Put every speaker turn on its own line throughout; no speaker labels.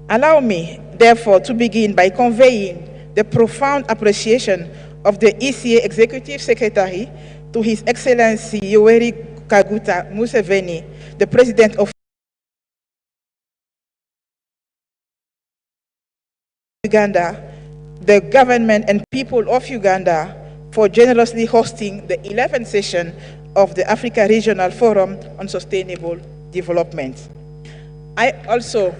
Allow me, therefore, to begin by conveying the profound appreciation of the ECA Executive Secretary to His Excellency Yoweri Kaguta Museveni, the President of Uganda, the government and people of Uganda, for generously hosting the 11th session of the Africa Regional Forum on Sustainable Development. I also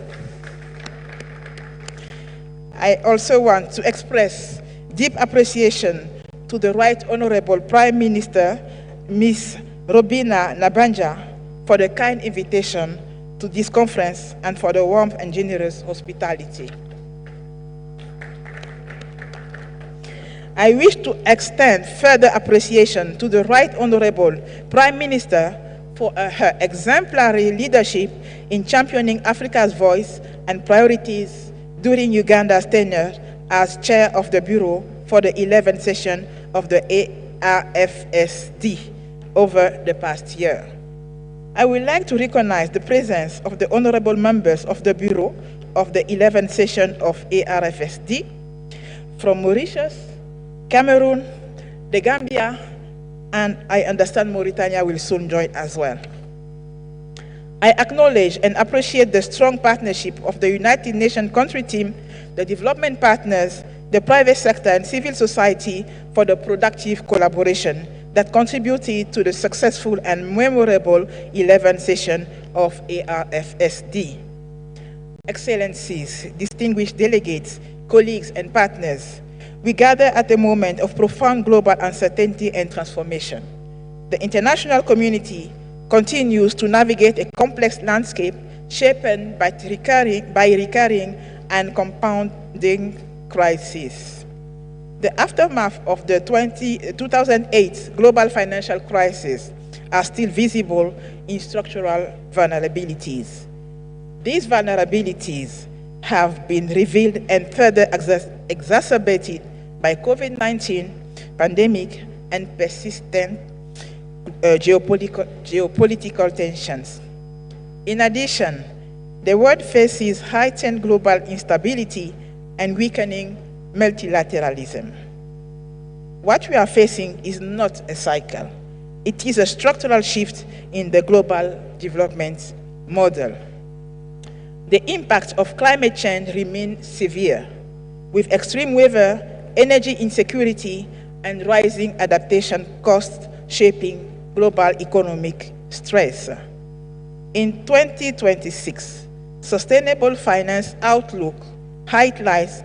want to express deep appreciation to the Right Honorable Prime Minister, Ms. Robina Nabanja, for the kind invitation to this conference and for the warm and generous hospitality. I wish to extend further appreciation to the Right Honorable Prime Minister for her exemplary leadership in championing Africa's voice and priorities during Uganda's tenure as chair of the Bureau for the 11th session of the ARFSD over the past year. I would like to recognize the presence of the honorable members of the Bureau of the 11th session of ARFSD from Mauritius, Cameroon, the Gambia, and I understand Mauritania will soon join as well. I acknowledge and appreciate the strong partnership of the United Nations country team, the development partners, the private sector, and civil society for the productive collaboration that contributed to the successful and memorable 11th session of ARFSD. Excellencies, distinguished delegates, colleagues, and partners, we gather at a moment of profound global uncertainty and transformation. The international community continues to navigate a complex landscape shaped by recurring and compounding crises. The aftermath of the 2008 global financial crisis are still visible in structural vulnerabilities. These vulnerabilities have been revealed and further exacerbated by COVID-19 pandemic and persistent geopolitical tensions. In addition, the world faces heightened global instability and weakening multilateralism. What we are facing is not a cycle. It is a structural shift in the global development model. The impact of climate change remains severe, with extreme weather, energy insecurity, and rising adaptation costs shaping global economic stress. In 2026, Sustainable Finance Outlook highlights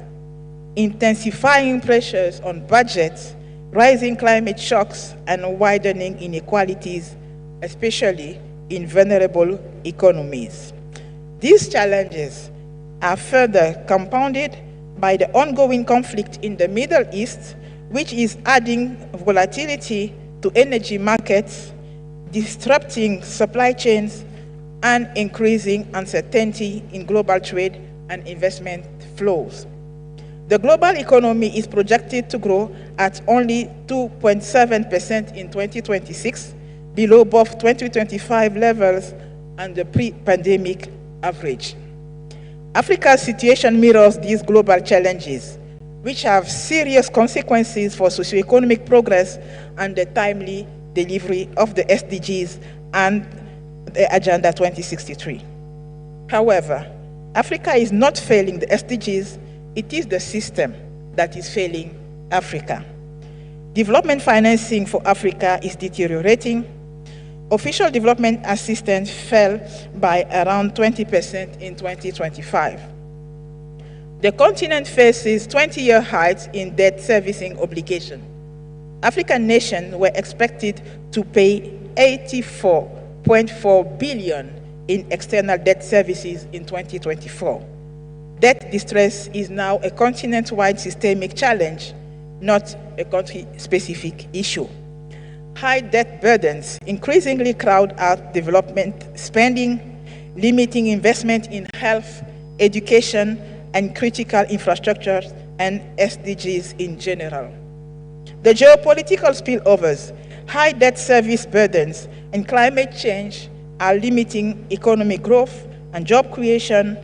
intensifying pressures on budgets, rising climate shocks, and widening inequalities, especially in vulnerable economies. These challenges are further compounded by the ongoing conflict in the Middle East, which is adding volatility to energy markets, disrupting supply chains, and increasing uncertainty in global trade and investment flows. The global economy is projected to grow at only 2.7% in 2026, below both 2025 levels and the pre-pandemic average. Africa's situation mirrors these global challenges, which have serious consequences for socioeconomic progress and the timely delivery of the SDGs and the Agenda 2063. However, Africa is not failing the SDGs, it is the system that is failing Africa. Development financing for Africa is deteriorating. Official development assistance fell by around 20% in 2025. The continent faces 20-year heights in debt servicing obligation. African nations were expected to pay $84.4 billion in external debt services in 2024. Debt distress is now a continent-wide systemic challenge, not a country-specific issue. High debt burdens increasingly crowd out development spending, limiting investment in health, education, and critical infrastructure and SDGs in general. The geopolitical spillovers, high debt service burdens, and climate change are limiting economic growth and job creation,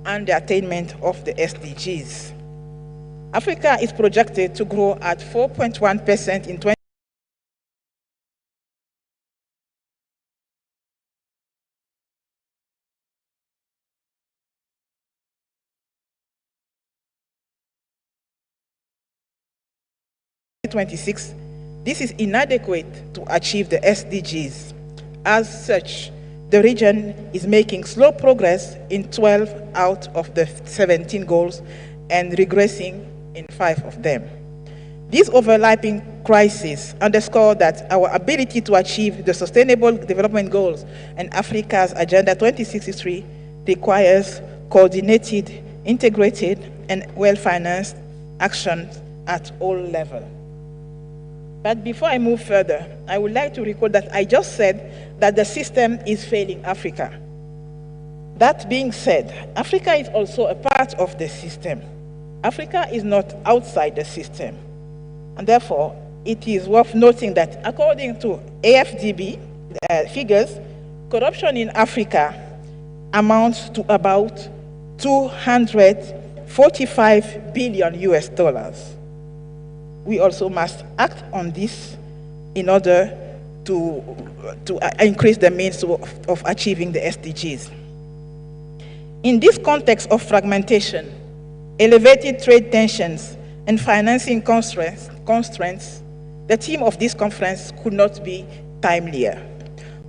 and the attainment of the SDGs. Africa is projected to grow at 4.1% in 2026. This is inadequate to achieve the SDGs. As such, the region is making slow progress in 12 out of the 17 goals and regressing in 5 of them. These overlapping crises underscore that our ability to achieve the Sustainable Development Goals and Africa's Agenda 2063 requires coordinated, integrated, and well-financed actions at all levels. But before I move further, I would like to recall that I just said that the system is failing Africa. That being said, Africa is also a part of the system. Africa is not outside the system. And therefore, it is worth noting that according to AFDB figures, corruption in Africa amounts to about 245 billion US dollars. We also must act on this in order to increase the means of achieving the SDGs. In this context of fragmentation, elevated trade tensions, and financing constraints, the theme of this conference could not be timelier.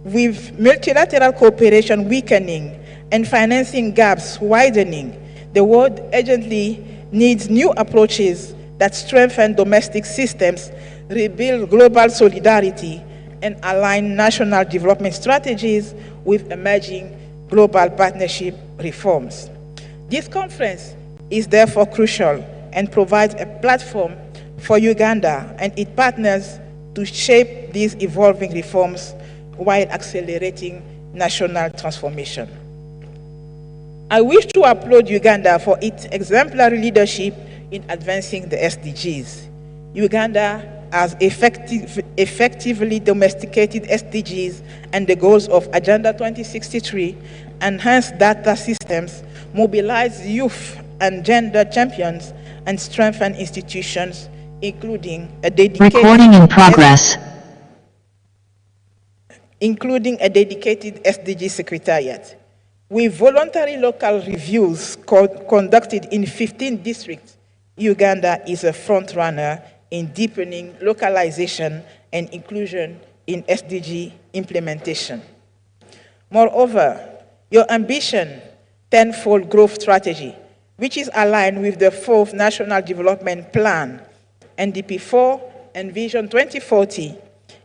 With multilateral cooperation weakening and financing gaps widening, the world urgently needs new approaches that strengthen domestic systems, rebuild global solidarity, and align national development strategies with emerging global partnership reforms. This conference is therefore crucial and provides a platform for Uganda and its partners to shape these evolving reforms while accelerating national transformation. I wish to applaud Uganda for its exemplary leadership in advancing the SDGs. Uganda has effectively domesticated SDGs and the goals of Agenda 2063, enhanced data systems, mobilized youth and gender champions, and strengthened institutions, including a dedicated SDG secretariat. With voluntary local reviews conducted in 15 districts, Uganda is a front-runner in deepening localization and inclusion in SDG implementation. Moreover, your ambition, tenfold growth strategy, which is aligned with the 4th National Development Plan, NDP4 and Vision 2040,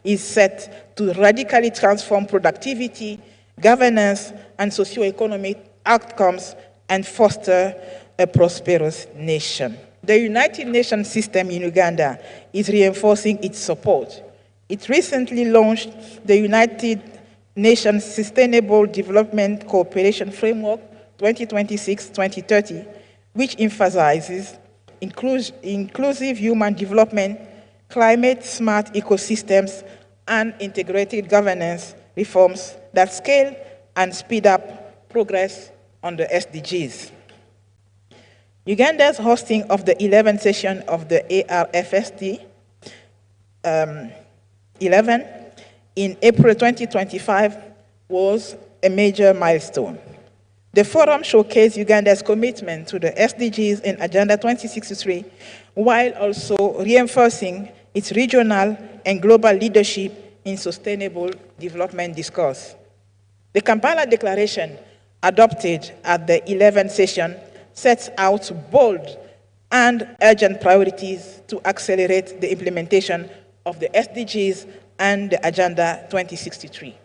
is set to radically transform productivity, governance, and socio-economic outcomes and foster a prosperous nation. The United Nations system in Uganda is reinforcing its support. It recently launched the United Nations Sustainable Development Cooperation Framework 2026-2030, which emphasizes inclusive human development, climate-smart ecosystems, and integrated governance reforms that scale and speed up progress on the SDGs. Uganda's hosting of the 11th session of the ARFSD 11 in April 2025 was a major milestone. The forum showcased Uganda's commitment to the SDGs in Agenda 2063, while also reinforcing its regional and global leadership in sustainable development discourse. The Kampala Declaration, adopted at the 11th session, sets out bold and urgent priorities to accelerate the implementation of the SDGs and the Agenda 2063.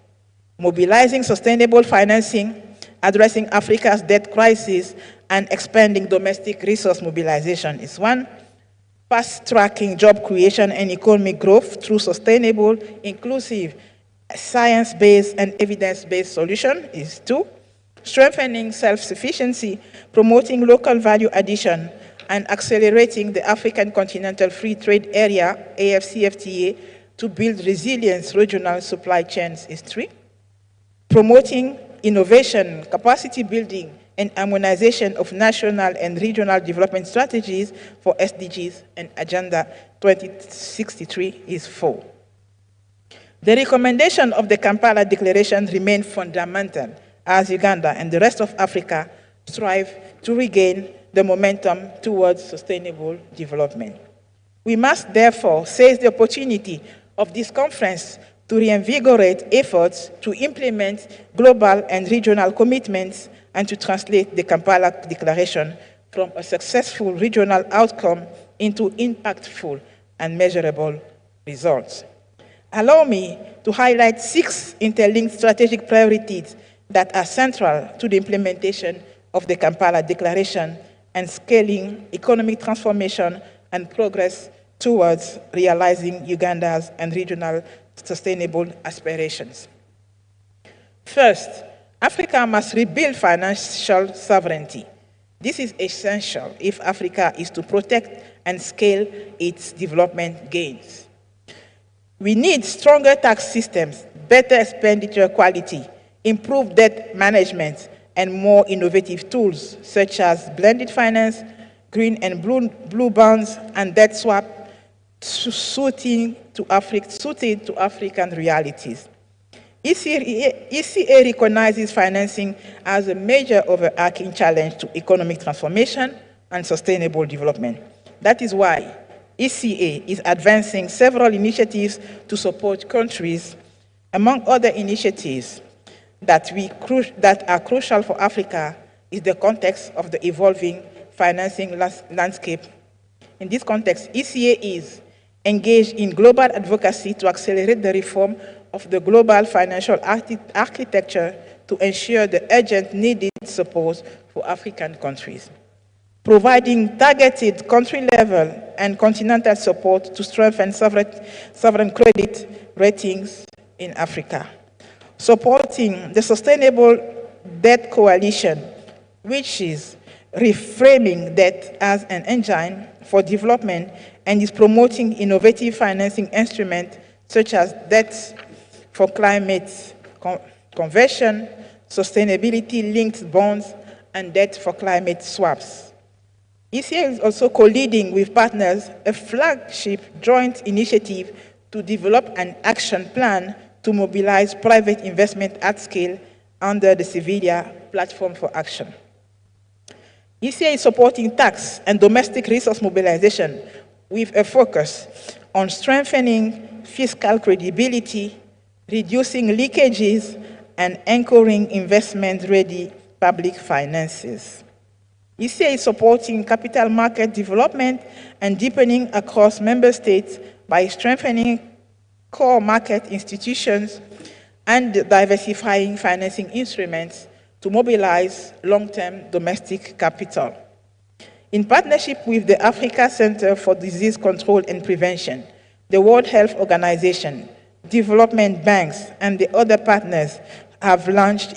Mobilizing sustainable financing, addressing Africa's debt crisis, and expanding domestic resource mobilization is one. Fast-tracking job creation and economic growth through sustainable, inclusive, science-based and evidence-based solution is two. Strengthening self-sufficiency, promoting local value addition, and accelerating the African Continental Free Trade Area, AFCFTA, to build resilient regional supply chains is three. Promoting innovation, capacity building, and harmonization of national and regional development strategies for SDGs and Agenda 2063 is 4. The recommendation of the Kampala Declaration remain fundamental as Uganda and the rest of Africa strive to regain the momentum towards sustainable development. We must therefore seize the opportunity of this conference to reinvigorate efforts to implement global and regional commitments and to translate the Kampala Declaration from a successful regional outcome into impactful and measurable results. Allow me to highlight 6 interlinked strategic priorities that are central to the implementation of the Kampala Declaration and scaling economic transformation and progress towards realizing Uganda's and regional sustainable aspirations. First, Africa must rebuild financial sovereignty. This is essential if Africa is to protect and scale its development gains. We need stronger tax systems, better expenditure quality, improved debt management, and more innovative tools such as blended finance, green and blue bonds, and debt swap suited to African realities. ECA recognizes financing as a major overarching challenge to economic transformation and sustainable development. That is why ECA is advancing several initiatives to support countries. Among other initiatives that are crucial for Africa is the context of the evolving financing landscape. In this context, ECA is engaged in global advocacy to accelerate the reform of the global financial architecture to ensure the urgent needed support for African countries, providing targeted country-level and continental support to strengthen sovereign credit ratings in Africa, supporting the Sustainable Debt Coalition, which is reframing debt as an engine for development and is promoting innovative financing instruments such as debt for climate conversion, sustainability-linked bonds, and debt for climate swaps. ECA is also co-leading with partners a flagship joint initiative to develop an action plan to mobilize private investment at scale under the Sevilla Platform for Action. ECA is supporting tax and domestic resource mobilization with a focus on strengthening fiscal credibility, reducing leakages, and anchoring investment-ready public finances. ECA is supporting capital market development and deepening across member states by strengthening core market institutions and diversifying financing instruments to mobilize long-term domestic capital. In partnership with the Africa Center for Disease Control and Prevention, the World Health Organization, development banks, and the other partners have launched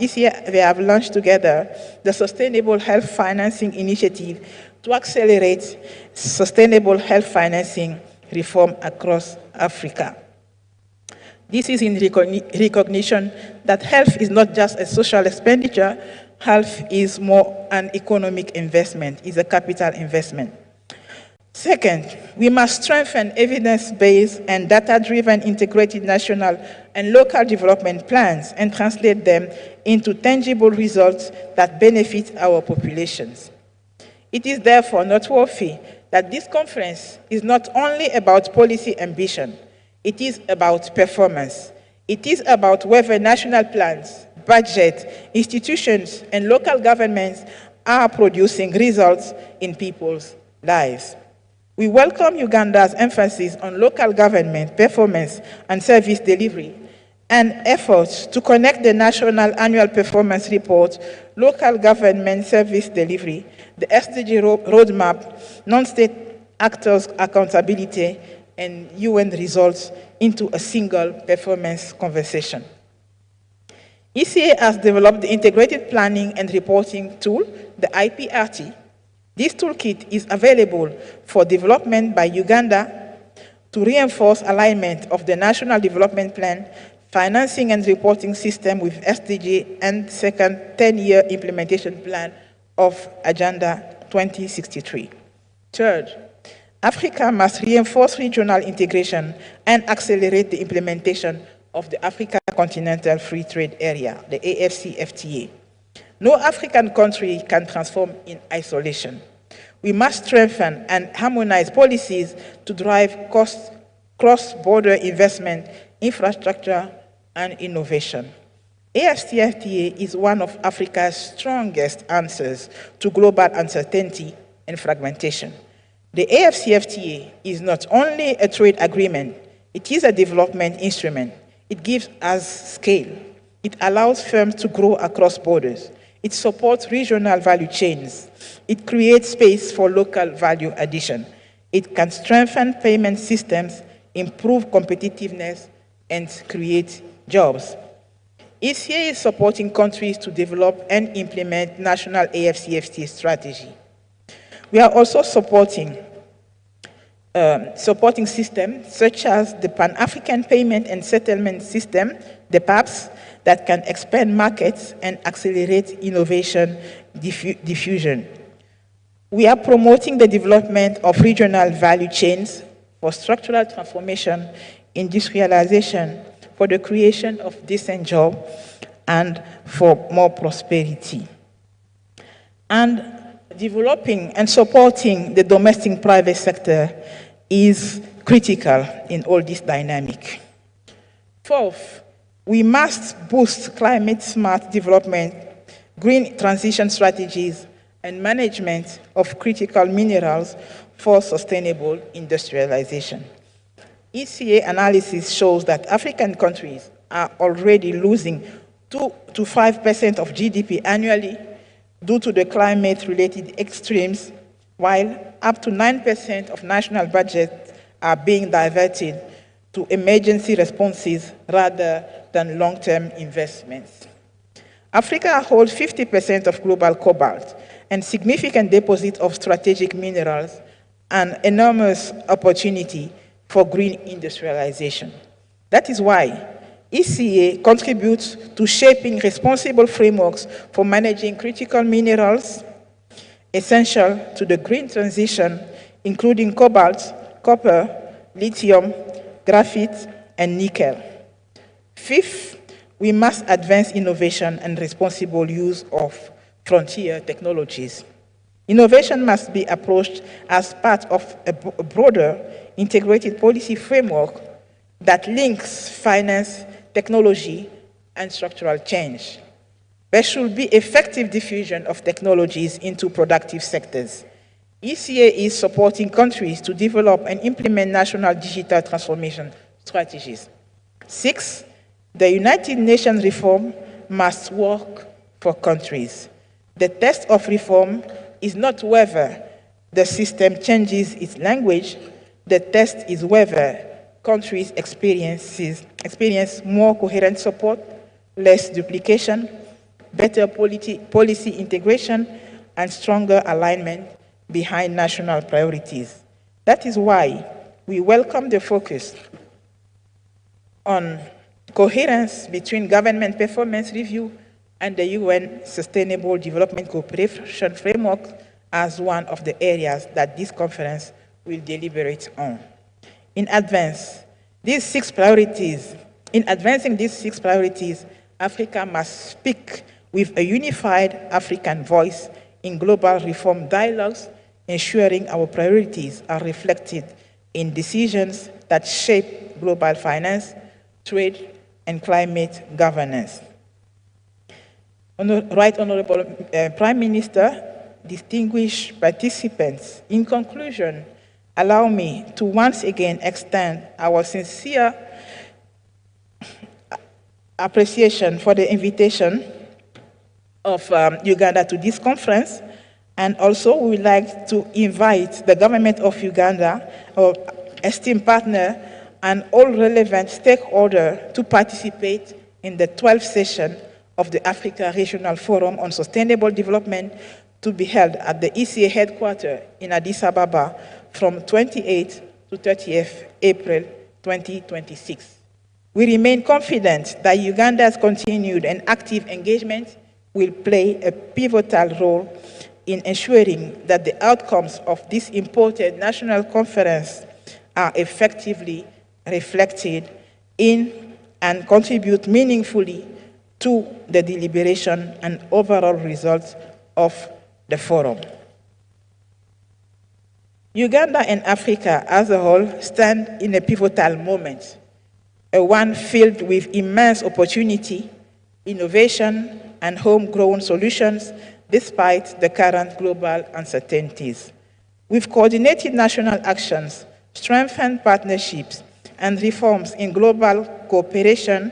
together the Sustainable Health Financing Initiative to accelerate sustainable health financing reform across Africa. This is in recognition that health is not just a social expenditure, health is more an economic investment, is a capital investment. Second, we must strengthen evidence-based and data-driven integrated national and local development plans and translate them into tangible results that benefit our populations. It is therefore noteworthy that this conference is not only about policy ambition, it is about performance. It is about whether national plans, budget, institutions, and local governments are producing results in people's lives. We welcome Uganda's emphasis on local government performance and service delivery and efforts to connect the National Annual Performance Report, local government service delivery, the SDG roadmap, non-state actors' accountability, and UN results into a single performance conversation. ECA has developed the Integrated Planning and Reporting Tool, the IPRT. This toolkit is available for development by Uganda to reinforce alignment of the National Development Plan, financing and reporting system with SDG and second 10-year implementation plan of Agenda 2063. Third, Africa must reinforce regional integration and accelerate the implementation of the Africa Continental Free Trade Area, the AfCFTA. No African country can transform in isolation. We must strengthen and harmonize policies to drive cross-border investment, infrastructure, and innovation. AfCFTA is one of Africa's strongest answers to global uncertainty and fragmentation. The AfCFTA is not only a trade agreement, it is a development instrument. It gives us scale. It allows firms to grow across borders. It supports regional value chains. It creates space for local value addition. It can strengthen payment systems, improve competitiveness, and create jobs. ECA is supporting countries to develop and implement national AfCFTA strategy. We are also supporting systems such as the Pan-African Payment and Settlement System, the PAPS, that can expand markets and accelerate innovation diffusion. We are promoting the development of regional value chains for structural transformation, industrialization, for the creation of decent jobs, and for more prosperity. And developing and supporting the domestic private sector is critical in all this dynamic. Fourth, we must boost climate-smart development, green transition strategies, and management of critical minerals for sustainable industrialization. ECA analysis shows that African countries are already losing 2 to 5% of GDP annually due to the climate-related extremes, while up to 9% of national budgets are being diverted to emergency responses rather than long-term investments. Africa holds 50% of global cobalt and significant deposits of strategic minerals, an enormous opportunity for green industrialization. That is why ECA contributes to shaping responsible frameworks for managing critical minerals essential to the green transition, including cobalt, copper, lithium, graphite, and nickel. Fifth, we must advance innovation and responsible use of frontier technologies. Innovation must be approached as part of a broader integrated policy framework that links finance, technology, and structural change. There should be effective diffusion of technologies into productive sectors. ECA is supporting countries to develop and implement national digital transformation strategies. Six, the United Nations reform must work for countries. The test of reform is not whether the system changes its language. The test is whether countries experience more coherent support, less duplication, better policy integration, and stronger alignment behind national priorities. That is why we welcome the focus on coherence between government performance review and the UN Sustainable Development Cooperation Framework as one of the areas that this conference will deliberate on. In advancing these 6 priorities, Africa must speak with a unified African voice in global reform dialogues, ensuring our priorities are reflected in decisions that shape global finance, trade, and climate governance. Right Honorable Prime Minister, distinguished participants, in conclusion, allow me to once again extend our sincere appreciation for the invitation of Uganda to this conference, and also we would like to invite the government of Uganda, our esteemed partner, and all relevant stakeholders to participate in the 12th session of the Africa Regional Forum on Sustainable Development to be held at the ECA headquarters in Addis Ababa from 28th to 30th April 2026. We remain confident that Uganda's continued and active engagement will play a pivotal role in ensuring that the outcomes of this important national conference are effectively reflected in and contribute meaningfully to the deliberation and overall results of the forum. Uganda and Africa as a whole stand in a pivotal moment, a one filled with immense opportunity, innovation, and homegrown solutions despite the current global uncertainties. With coordinated national actions, strengthened partnerships, and reforms in global cooperation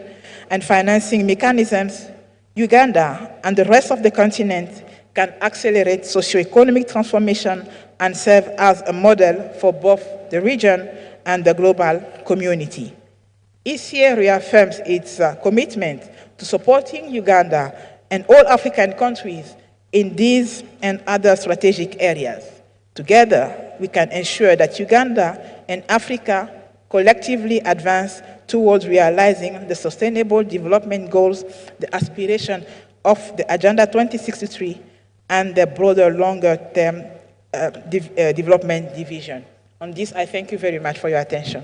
and financing mechanisms, Uganda and the rest of the continent can accelerate socio-economic transformation and serve as a model for both the region and the global community. ECA reaffirms its commitment to supporting Uganda and all African countries in these and other strategic areas. Together, we can ensure that Uganda and Africa collectively advance towards realizing the Sustainable Development Goals, the aspiration of the Agenda 2063, and the broader, longer-term development division. On this, I thank you very much for your attention.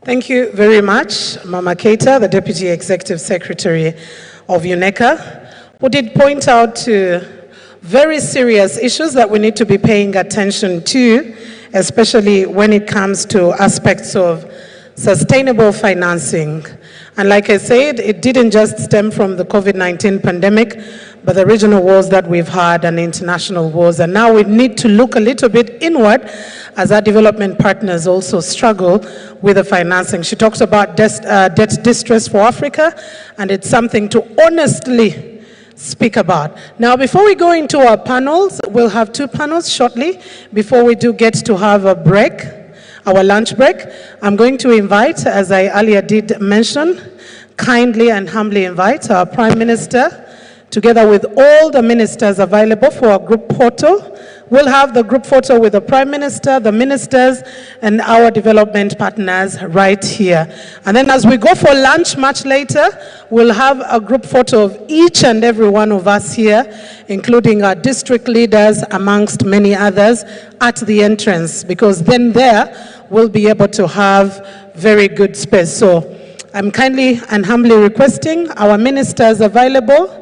Thank you very much, Mama Keita, the Deputy Executive Secretary of UNECA, who did point out to very serious issues that we need to be paying attention to, especially when it comes to aspects of sustainable financing. And like I said, it didn't just stem from the COVID-19 pandemic, but the regional wars that we've had and international wars. And now we need to look a little bit inward as our development partners also struggle with the financing. She talks about debt distress for Africa, and it's something to honestly speak about. Now, before we go into our panels, we'll have two panels shortly before we do get to have a break, our lunch break. I'm going to invite, as I earlier did mention, kindly and humbly invite our Prime Minister, together with all the ministers available for our group photo. We'll have the group photo with the Prime Minister, the ministers, and our development partners right here. And then as we go for lunch much later, we'll have a group photo of each and every one of us here, including our district leaders, amongst many others, at the entrance, because then there we'll be able to have very good space. So I'm kindly and humbly requesting our ministers available,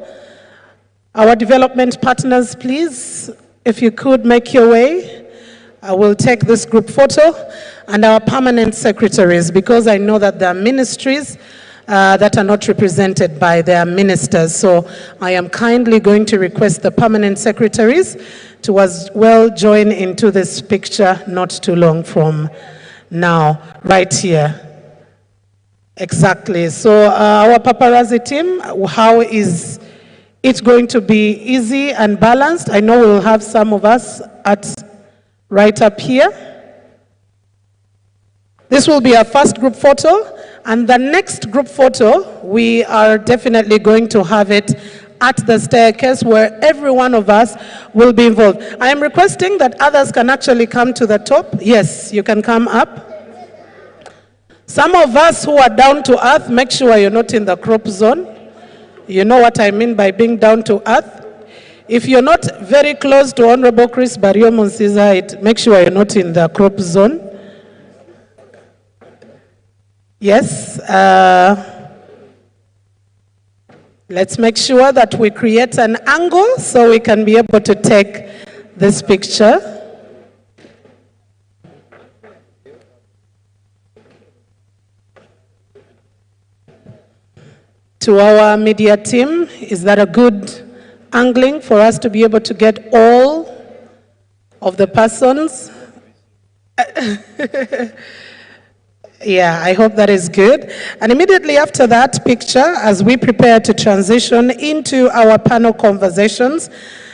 our development partners, please, if you could make your way. I will take this group photo, and our permanent secretaries, because I know that there are ministries that are not represented by their ministers. So I am kindly going to request the permanent secretaries to as well join into this picture not too long from now, right here. Exactly. So our paparazzi team, how is it's going to be easy and balanced? I know we'll have some of us right up here. This will be our first group photo, and the next group photo, we are definitely going to have it at the staircase where every one of us will be involved. I am requesting that others can actually come to the top. Yes, you can come up. Some of us who are down to earth, make sure you're not in the crop zone. You know what I mean by being down to earth. If you're not very close to Honorable Chris Barrio Monsiza, make sure you're not in the crop zone. Yes. Let's make sure that we create an angle so we can be able to take this picture. To our media team, is that a good angling for us to be able to get all of the persons? Yeah, I hope that is good. And immediately after that picture, as we prepare to transition into our panel conversations,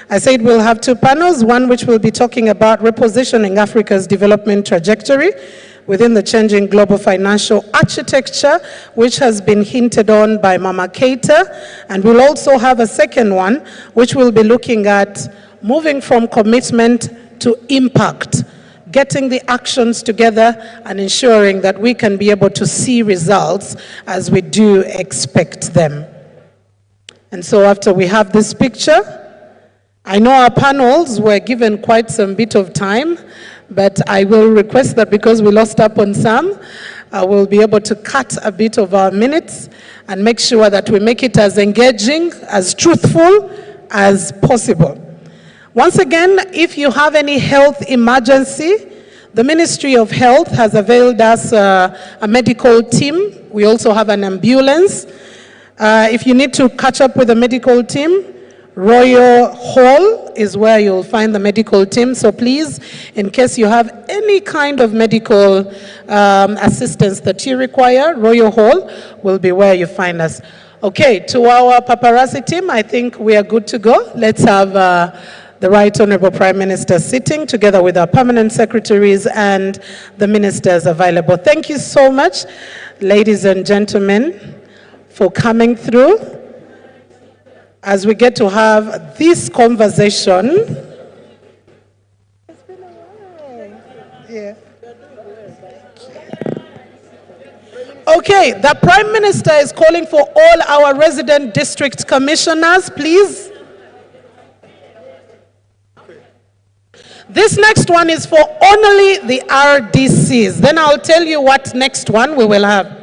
I said we'll have two panels, one which will be talking about repositioning Africa's development trajectory, within the changing global financial architecture, which has been hinted on by Mama Keita. And we'll also have a second one, which will be looking at moving from commitment to impact, getting the actions together and ensuring that we can be able to see results as we do expect them. And so after we have this picture, I know our panels were given quite some bit of time, but I will request that because we lost up on some, we'll be able to cut a bit of our minutes and make sure that we make it as engaging, as truthful as possible. Once again, if you have any health emergency, the Ministry of Health has availed us a medical team. We also have an ambulance. If you need to catch up with the medical team, Royal Hall is where you'll find the medical team. So please, in case you have any kind of medical assistance that you require, Royal Hall will be where you find us. Okay, to our paparazzi team, I think we are good to go. Let's have the Right Honorable Prime Minister sitting together with our permanent secretaries and the ministers available. Thank you so much, ladies and gentlemen, for coming through as we get to have this conversation. It's been a while. Yeah. Okay, the Prime Minister is calling for all our resident district commissioners, please. This next one is for only the RDCs. Then I'll tell you what next one we will have.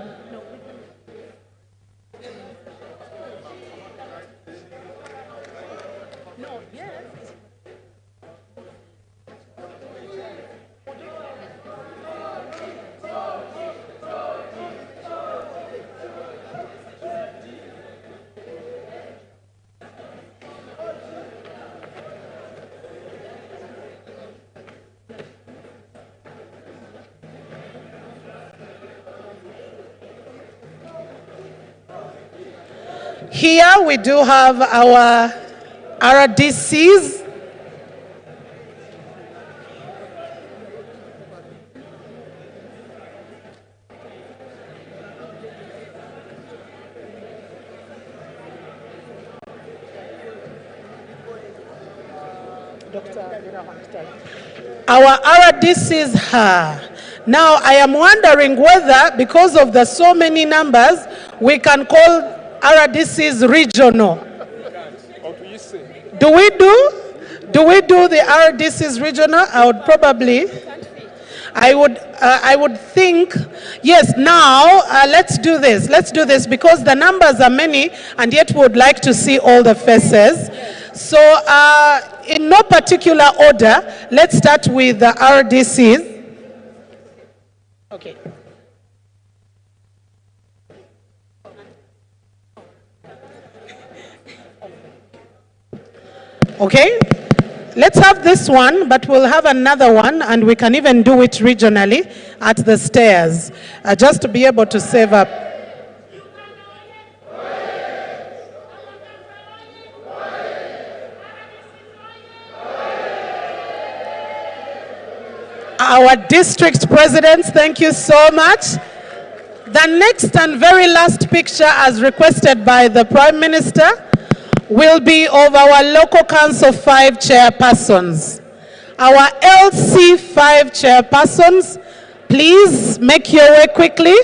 Here we do have our RDCs. Our RDCs are. Now I am wondering whether, because of the so many numbers, we can call RDCs regional. Do we do the RDCs regional? I would think, yes. Now let's do this because the numbers are many and yet we would like to see all the faces. So in no particular order, let's start with the RDCs. Okay. Okay, let's have this one, but we'll have another one, and we can even do it regionally at the stairs, just to be able to save up. Our district presidents, thank you so much. The next and very last picture, as requested by the Prime Minister, will be of our local council 5 chairpersons. Our LC 5 chairpersons, please make your way quickly.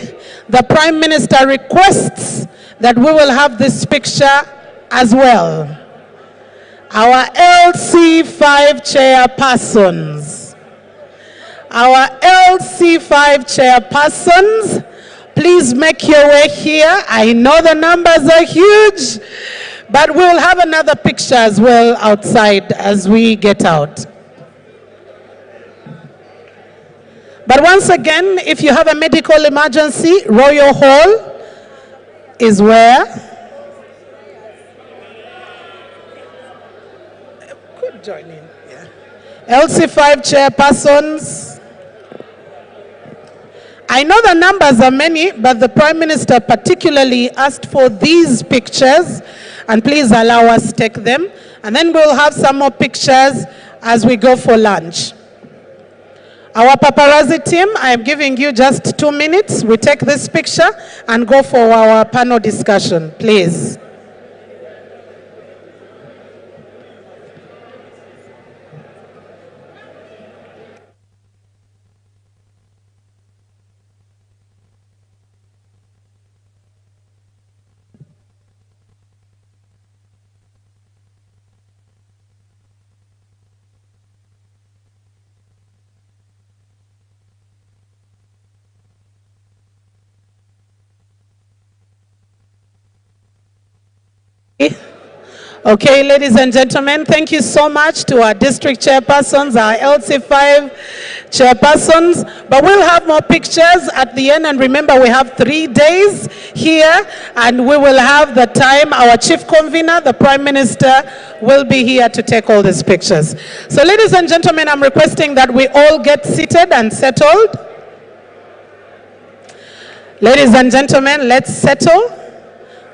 The Prime Minister requests that we will have this picture as well. Our LC 5 chairpersons. Our LC 5 chairpersons, please make your way here. I know the numbers are huge, but we'll have another picture as well outside as we get out. But once again, if you have a medical emergency, Royal Hall is where? Could join in. Yeah. LC5 chairpersons. I know the numbers are many, but the Prime Minister particularly asked for these pictures, and please allow us take them. And then we'll have some more pictures as we go for lunch. Our paparazzi team, I'm giving you just 2 minutes. We take this picture and go for our panel discussion, please. Okay, ladies and gentlemen, thank you so much to our district chairpersons, our LC5 chairpersons. But we'll have more pictures at the end. And remember, we have 3 days here, and we will have the time. Our chief convener, the Prime Minister, will be here to take all these pictures. So, ladies and gentlemen, I'm requesting that we all get seated and settled. Ladies and gentlemen, let's settle.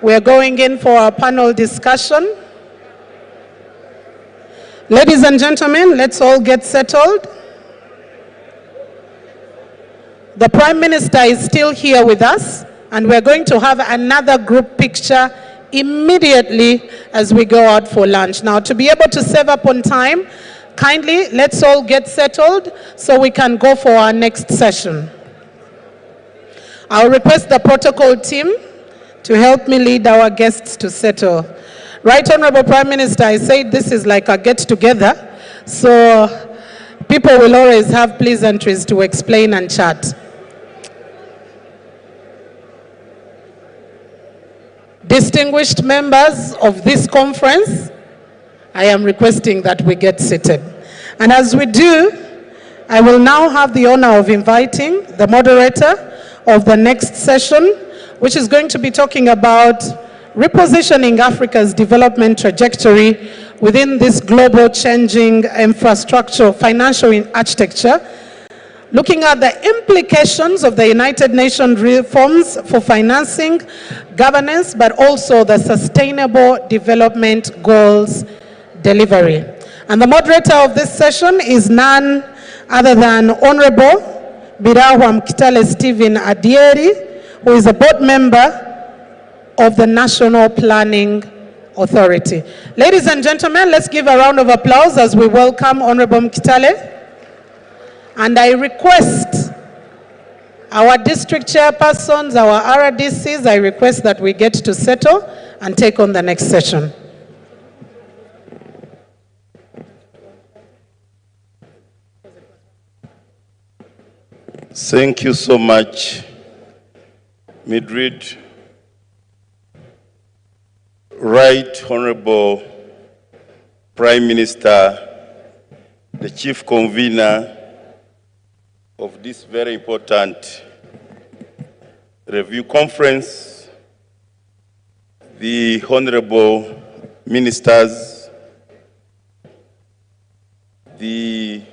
We're going in for our panel discussion. Ladies and gentlemen, let's all get settled. The Prime Minister is still here with us, and we're going to have another group picture immediately as we go out for lunch. Now, to be able to save up on time, kindly, let's all get settled so we can go for our next session. I'll request the protocol team to help me lead our guests to settle. Right Honorable Prime Minister, I said this is like a get-together, so people will always have pleasantries to explain and chat. Distinguished members of this conference, I am requesting that we get seated. And as we do, I will now have the honor of inviting the moderator of the next session, which is going to be talking about repositioning Africa's development trajectory within this global changing infrastructure, financial architecture, looking at the implications of the United Nations reforms for financing, governance, but also the Sustainable Development Goals delivery. And the moderator of this session is none other than Honorable Birahwa Mkitale Stephen Adieri, who is a board member of the National Planning Authority. Ladies and gentlemen, let's give a round of applause as we welcome Honorable Mkitale. And I request our district chairpersons, our RDCs, I request that we get to settle and take on the next session.
Thank you so much, Mildred. Right Honorable Prime Minister, the Chief Convener of this very important review conference, the Honorable Ministers, the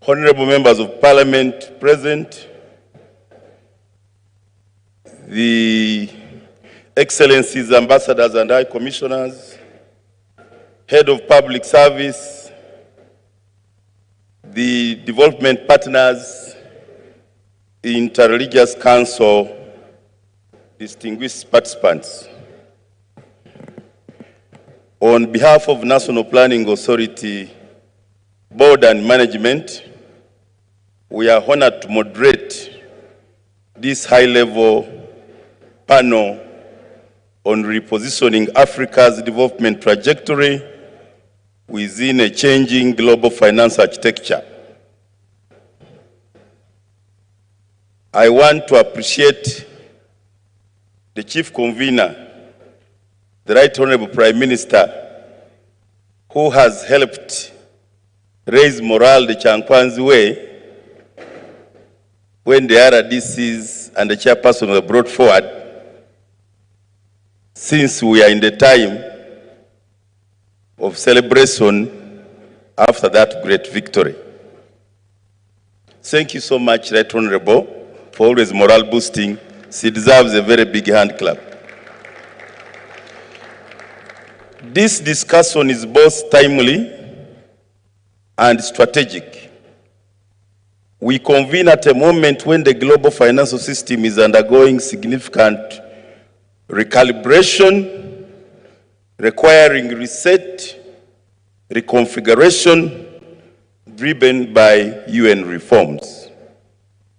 Honorable Members of Parliament present, the Excellencies, Ambassadors and High Commissioners, Head of Public Service, the development partners, the Interreligious Council, distinguished participants. On behalf of National Planning Authority Board and Management, we are honored to moderate this high-level panel on repositioning Africa's development trajectory within a changing global finance architecture. I want to appreciate the Chief Convener, the Right Honorable Prime Minister, who has helped raise morale the Chankwanzi way when the RDCs and the chairperson were brought forward, since we are in the time of celebration after that great victory. Thank you so much, Right Honorable, for always morale boosting. She deserves a very big hand clap. This discussion is both timely and strategic We convene at a moment when the global financial system is undergoing significant recalibration, requiring reset, reconfiguration, driven by UN reforms,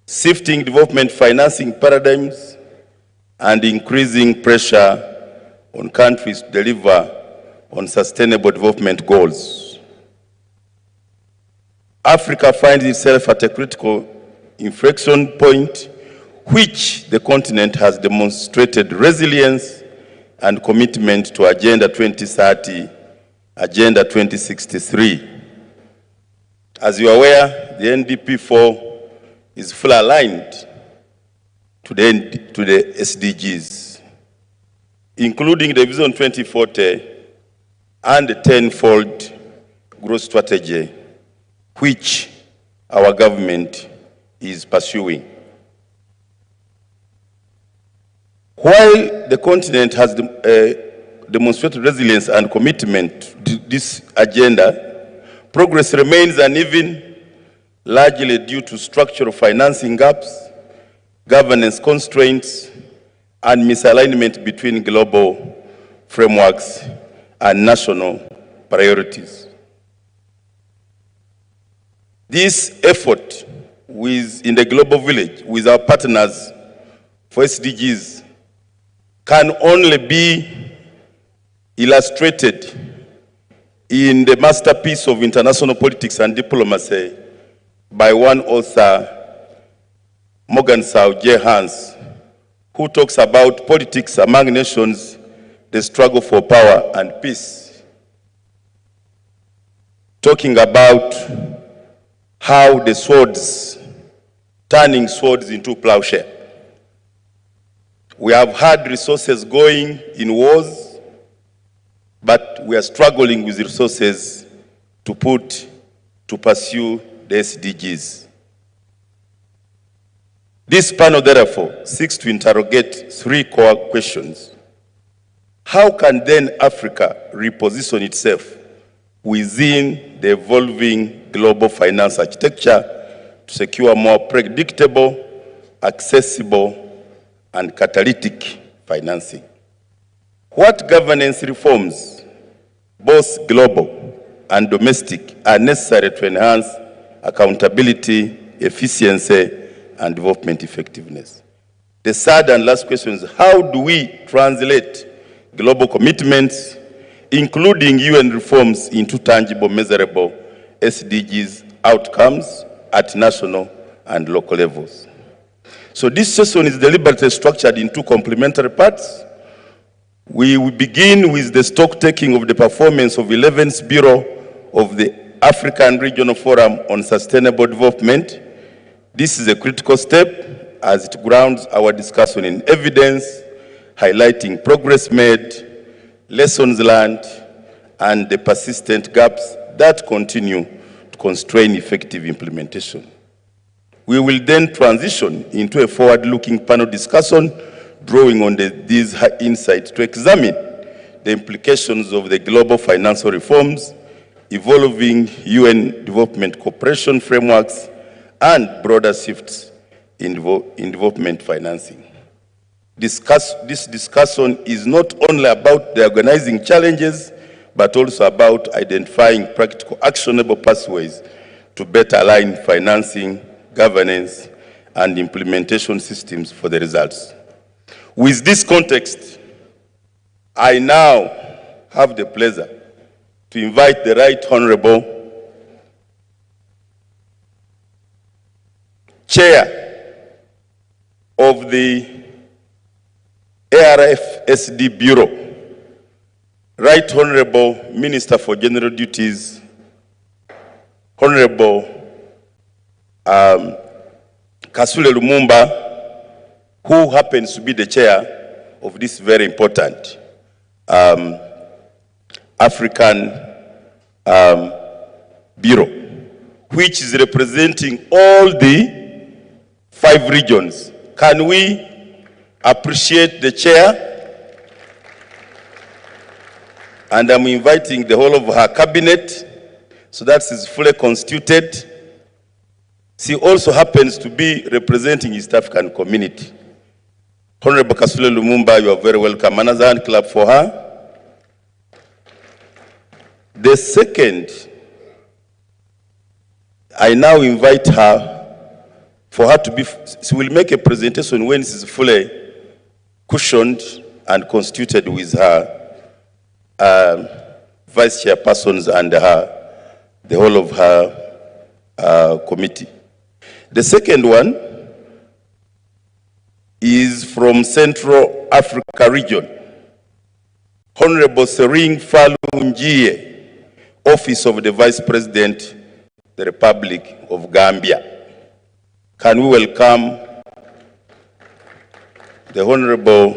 shifting development financing paradigms, and increasing pressure on countries to deliver on sustainable development goals. Africa finds itself at a critical inflection point, which the continent has demonstrated resilience and commitment to Agenda 2030, Agenda 2063. As you are aware, the NDP4 is fully aligned to the SDGs, including the Vision 2040 and the 10-fold growth strategy, which our government is pursuing. While the continent has demonstrated resilience and commitment to this agenda, progress remains uneven, largely due to structural financing gaps, governance constraints, and misalignment between global frameworks and national priorities. This effort in the global village with our partners for SDGs can only be illustrated in the masterpiece of international politics and diplomacy by one author, Morgan Sao J. Hans, who talks about politics among nations, the struggle for power and peace, talking about how the swords, turning swords into plowshare. We have had resources going in wars, but we are struggling with resources to pursue the SDGs. This panel, therefore, seeks to interrogate three core questions. How can then Africa reposition itself within the evolving global finance architecture to secure more predictable, accessible, and catalytic financing? What governance reforms, both global and domestic, are necessary to enhance accountability, efficiency, and development effectiveness? The third and last question is, how do we translate global commitments, including UN reforms, into tangible, measurable SDGs outcomes at national and local levels? So this session is deliberately structured in two complementary parts. We will begin with the stock taking of the performance of 11th Bureau of the African Regional Forum on Sustainable Development. This is a critical step as it grounds our discussion in evidence, highlighting progress made, lessons learned, and the persistent gaps that continue to constrain effective implementation. We will then transition into a forward-looking panel discussion, drawing on these insights to examine the implications of the global financial reforms, evolving UN development cooperation frameworks, and broader shifts in development financing. This discussion is not only about the organizing challenges, but also about identifying practical, actionable pathways to better align financing, governance, and implementation systems for the results. With this context, I now have the pleasure to invite the Right Honorable Chair of the ARFSD Bureau, Right Honorable Minister for General Duties, Honorable Kasule Lumumba, who happens to be the chair of this very important African Bureau, which is representing all the 5 regions. Can we appreciate the chair? And I'm inviting the whole of her cabinet, so that is fully constituted. She also happens to be representing East African community. Honorable Kasule Lumumba, you are very welcome. Another hand clap for her. The second, I now invite her for her to be, she will make a presentation when she's fully cushioned and constituted with her vice chairpersons and the whole of her committee. The second one is from Central Africa region. Honorable Sering Falu Njie, Office of the Vice President, the Republic of Gambia. Can we welcome the Honorable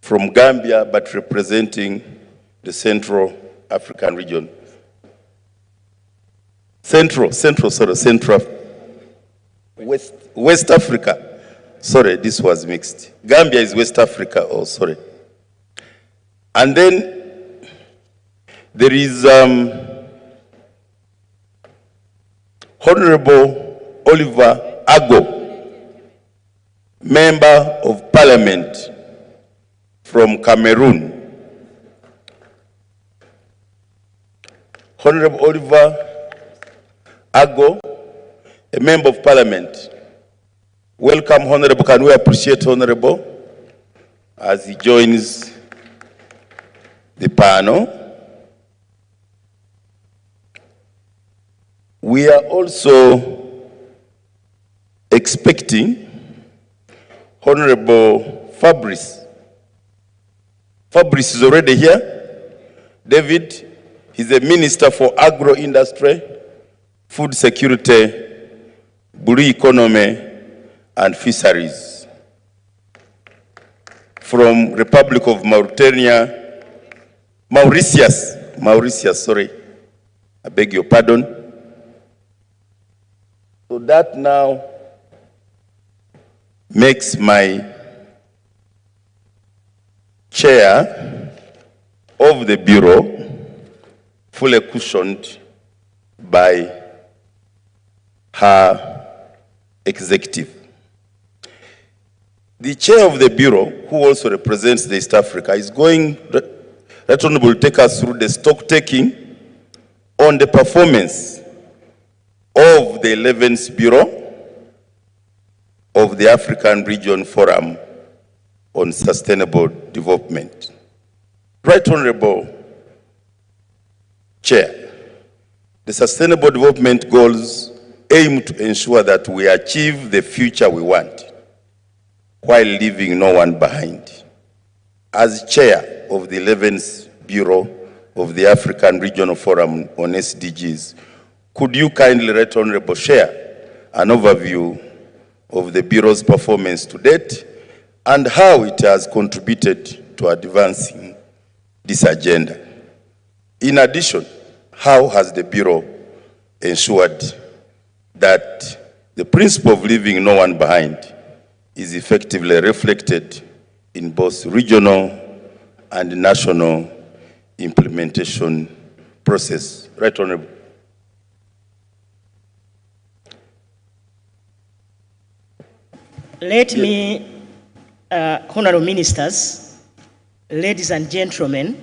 from Gambia, but representing the Central African region. West Africa. Sorry, this was mixed. Gambia is West Africa, oh, sorry. And then there is Honorable Oliver Ago, Member of Parliament from Cameroon. Honorable Oliver Ago, a Member of Parliament. Welcome, Honorable. Can we appreciate Honorable as he joins the panel? We are also expecting Honorable Fabrice. Fabrice is already here. David, he's the Minister for Agro-Industry, Food Security, Blue Economy, and Fisheries. From Republic of Mauritania, Mauritius, sorry. I beg your pardon. So that now makes my chair of the Bureau fully cushioned by her executive. The chair of the Bureau, who also represents the East Africa, is going, Right Honorable, will take us through the stock taking on the performance of the 11th Bureau of the African Region Forum on Sustainable Development. Right Honorable Chair, the Sustainable Development Goals aim to ensure that we achieve the future we want while leaving no one behind. As Chair of the 11th Bureau of the African Regional Forum on SDGs, could you kindly, Right Honorable, share an overview of the Bureau's performance to date and how it has contributed to advancing this agenda? In addition, how has the Bureau ensured that the principle of leaving no one behind is effectively reflected in both regional and national implementation process? Right Honorable.
Let me, Honorable Ministers, ladies and gentlemen,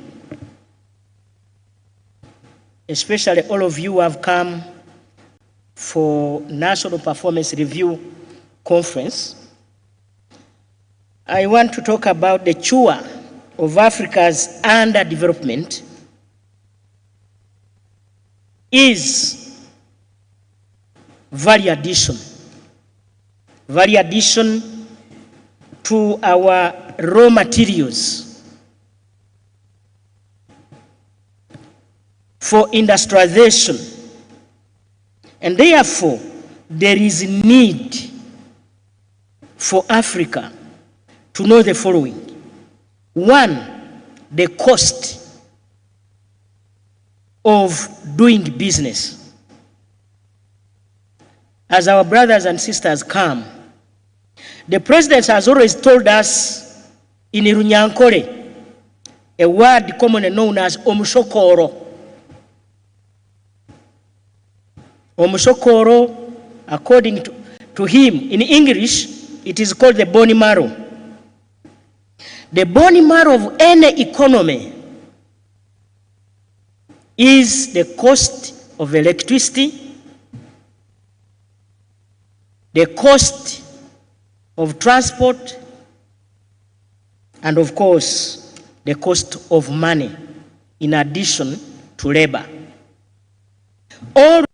especially all of you who have come for National Performance Review Conference, I want to talk about the cure of Africa's underdevelopment is value addition. Value addition to our raw materials for industrialization. And therefore, there is a need for Africa to know the following. One, the cost of doing business. As our brothers and sisters come, the President has always told us in Irunyankore, a word commonly known as omushokoro. Omushokoro according to him, in English, it is called the bone marrow. The bone marrow of any economy is the cost of electricity, the cost of transport, and of course, the cost of money in addition to labor. All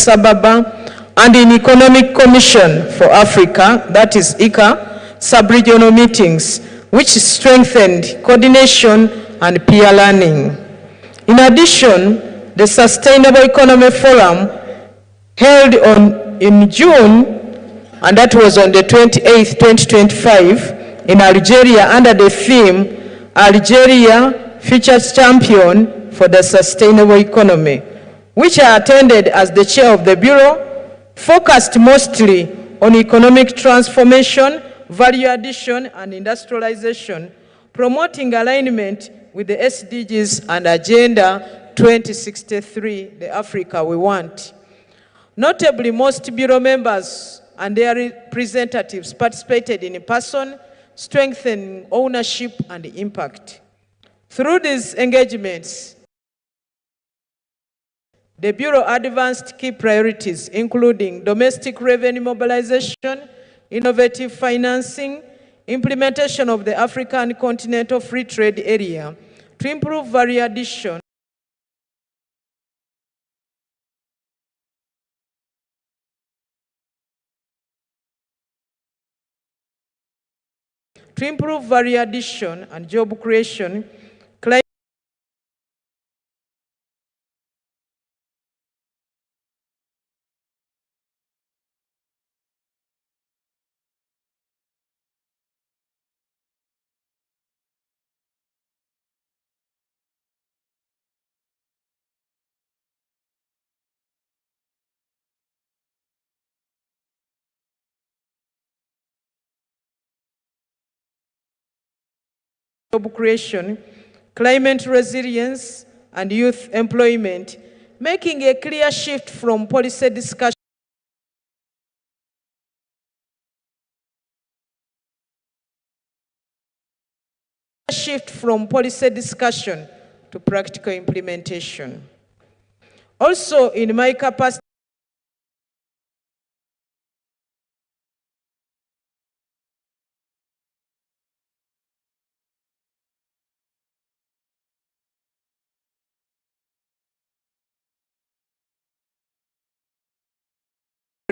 Addis Ababa, and in Economic Commission for Africa, that is ICA, sub-regional meetings, which strengthened coordination and peer learning. In addition, the Sustainable Economy Forum held in June, and that was on the 28th, 2025, in Algeria under the theme, Algeria Future Champion for the Sustainable Economy, which I attended as the chair of the Bureau, focused mostly on economic transformation, value addition, and industrialization, promoting alignment with the SDGs and Agenda 2063, the Africa we want. Notably, most Bureau members and their representatives participated in person, strengthening ownership and impact. Through these engagements, the Bureau advanced key priorities, including domestic revenue mobilization, innovative financing, implementation of the African Continental Free Trade Area to improve value addition, and job creation, climate resilience, and youth employment, making a clear shift from policy discussion to practical implementation. Also, in my capacity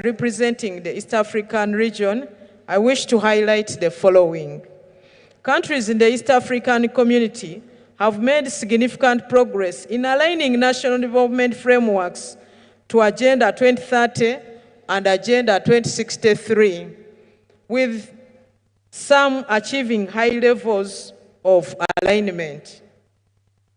representing the East African region, I wish to highlight the following. Countries in the East African community have made significant progress in aligning national development frameworks to Agenda 2030 and Agenda 2063, with some achieving high levels of alignment.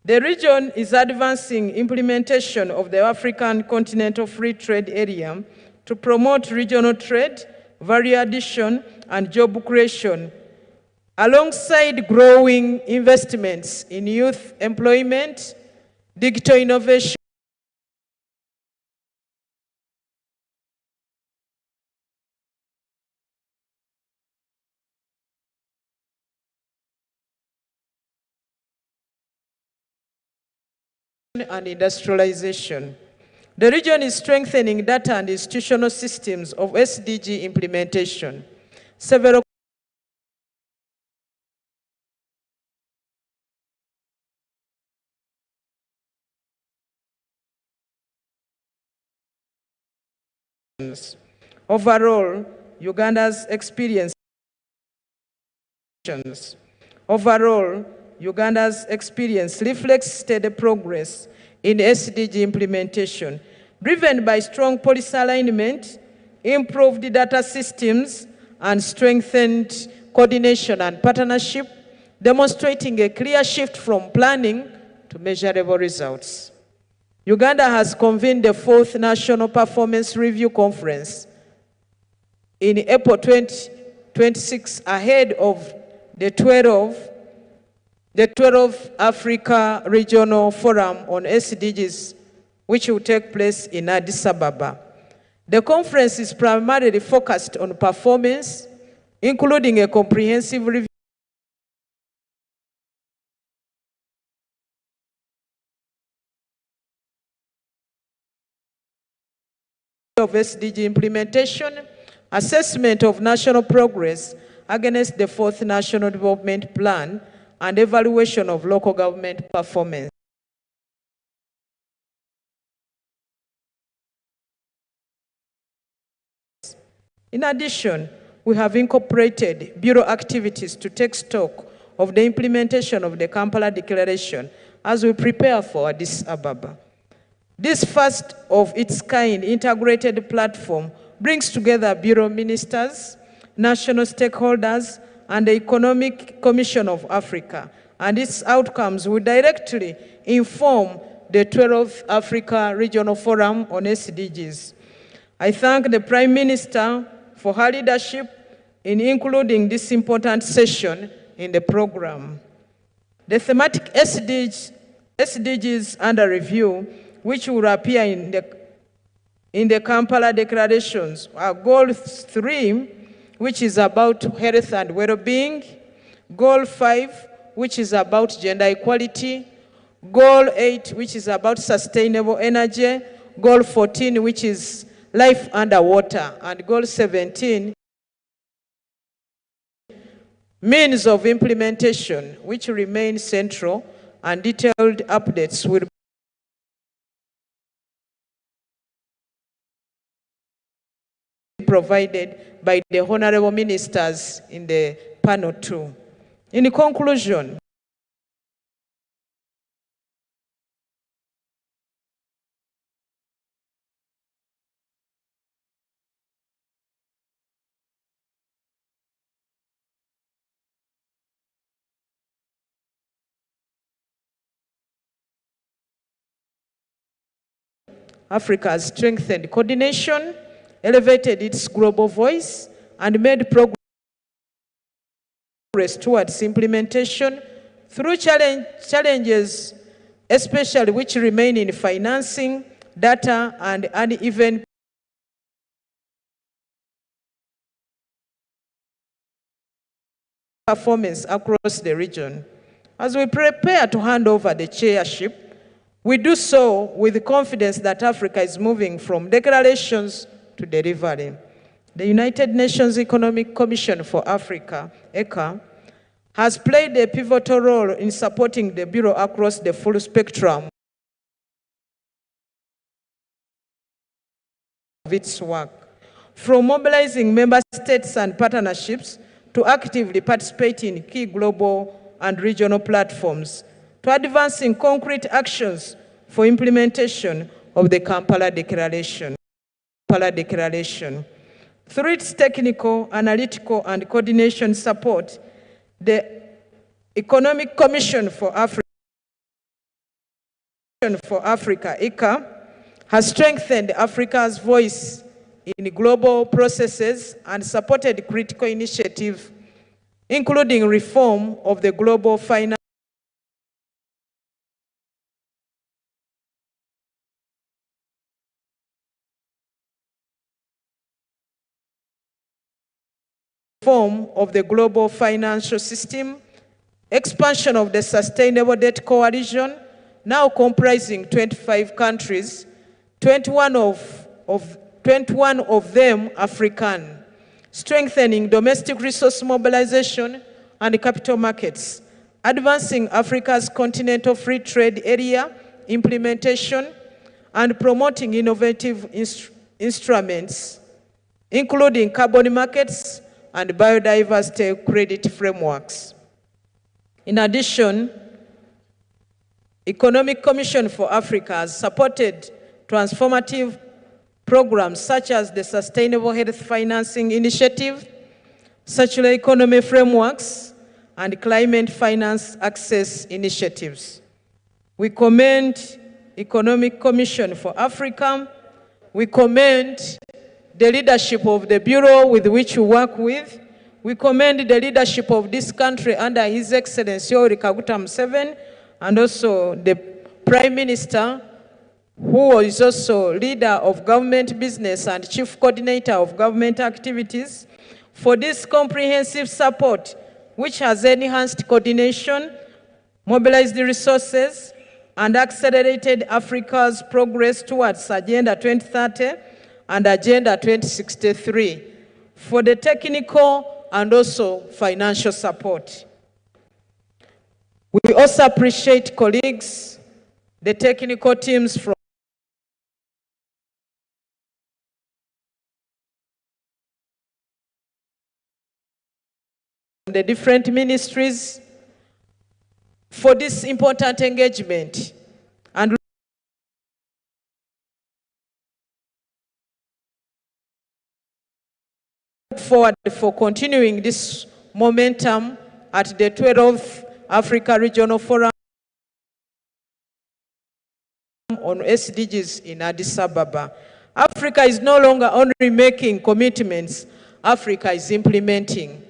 The region is advancing implementation of the African Continental Free Trade Area to promote regional trade, value addition, and job creation, alongside growing investments in youth employment, digital innovation, and industrialization. The region is strengthening data and institutional systems of SDG implementation. Several overall, Uganda's experience reflects steady progress in SDG implementation, driven by strong policy alignment, improved data systems, and strengthened coordination and partnership, demonstrating a clear shift from planning to measurable results. Uganda has convened the 4th National Performance Review Conference in April 2026, ahead of the 12th Africa Regional Forum on SDGs, which will take place in Addis Ababa. The conference is primarily focused on performance, including a comprehensive review of SDG implementation, assessment of national progress against the 4th National Development Plan, and evaluation of local government performance. In addition, we have incorporated Bureau activities to take stock of the implementation of the Kampala Declaration as we prepare for Addis Ababa. This first of its kind integrated platform brings together Bureau ministers, national stakeholders, and the Economic Commission of Africa, and its outcomes will directly inform the 12th Africa Regional Forum on SDGs. I thank the Prime Minister for her leadership in including this important session in the program. The thematic SDGs under review, which will appear in the Kampala declarations, are Goal 3, which is about health and well-being, Goal 5, which is about gender equality, Goal 8, which is about sustainable energy, Goal 14, which is life underwater, and Goal 17, means of implementation, which remain central, and detailed updates will be provided by the honorable ministers in the panel 2. In conclusion, Africa has strengthened coordination, elevated its global voice, and made progress towards implementation through challenges, especially which remain in financing, data, and uneven performance across the region. As we prepare to hand over the chairship, we do so with confidence that Africa is moving from declarations to delivery. The United Nations Economic Commission for Africa, ECA, has played a pivotal role in supporting the Bureau across the full spectrum of its work, from mobilizing member states and partnerships to actively participating in key global and regional platforms, to advancing concrete actions for implementation of the Kampala Declaration. Through its technical, analytical, and coordination support, the Economic Commission for Africa, ECA, has strengthened Africa's voice in global processes and supported critical initiatives, including reform of the global finance financial system, expansion of the Sustainable Debt Coalition, now comprising 25 countries, 21 of them African, strengthening domestic resource mobilization and capital markets, advancing Africa's continental free trade area implementation, and promoting innovative instruments, including carbon markets and biodiversity credit frameworks. In addition, Economic Commission for Africa has supported transformative programs such as the Sustainable Health Financing Initiative, Circular Economy Frameworks, and Climate Finance Access Initiatives. We commend Economic Commission for Africa. We commend the leadership of the Bureau with which we work with. We commend the leadership of this country under His Excellency Yoweri Kaguta Museveni, and also the Prime Minister, who is also leader of government business and chief coordinator of government activities, for this comprehensive support, which has enhanced coordination, mobilized resources, and accelerated Africa's progress towards Agenda 2030 and Agenda 2063, for the technical and also financial support. We also appreciate colleagues, the technical teams from the different ministries for this important engagement. And look forward for continuing this momentum at the 12th Africa Regional Forum on SDGs in Addis Ababa. Africa is no longer only making commitments, Africa is implementing.